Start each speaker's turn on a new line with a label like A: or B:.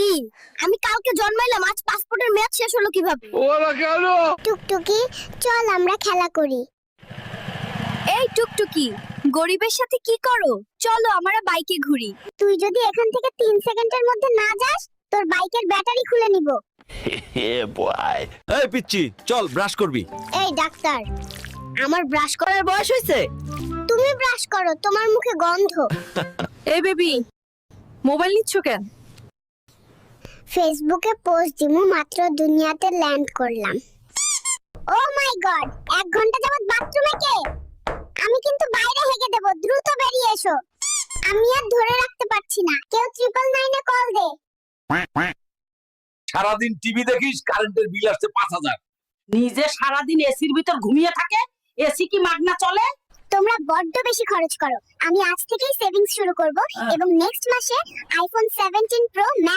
A: কি আমি কালকে জন্মাইলাম, আজ পাসপোর্টের মেয়াদ শেষ হলো কিভাবে?
B: ওরা কেন?
A: টুকটুকি, চল আমরা খেলা করি। এই টুকটুকি, গরিবের সাথে কি করো? চলো আমরা বাইকে ঘুরি। তুই যদি এখান থেকে 3 সেকেন্ডের মধ্যে না যাস, তোর বাইকের ব্যাটারি খুলে নিব।
C: এই পিচ্চি, চল ব্রাশ করবি।
A: এই ডাক্তার, আমার ব্রাশ করার বয়স হয়েছে। তুমি ব্রাশ করো, তোমার মুখে গন্ধ।
D: এই বেবি, মোবাইল নিচ্ছ কেন?
A: ফেসবুকে পোস্ট দিমু, মাত্র দুনিয়াতে ল্যান্ড করলাম। ও মাই গড, 1 ঘন্টা যাবত বাথরুমে কে? আমি কিন্তু বাইরে হেগে দেব, দ্রুত বেরিয়ে এসো। আমি আর ধরে রাখতে পারছি না, কেউ 999 এ কল দে।
B: সারাদিন টিভি দেখিস, কারেন্টের বিল আসছে 5,000।
D: নিজে সারাদিন এসির ভিতর ঘুমিয়ে থাকে, এসি কি মাগনা চলে?
A: তোমরা বড্ড বেশি খরচ করো। আমি আজ থেকেই সেভিংস শুরু করব এবং নেক্সট মাসে আইফোন 17 প্রো ম্যাক্স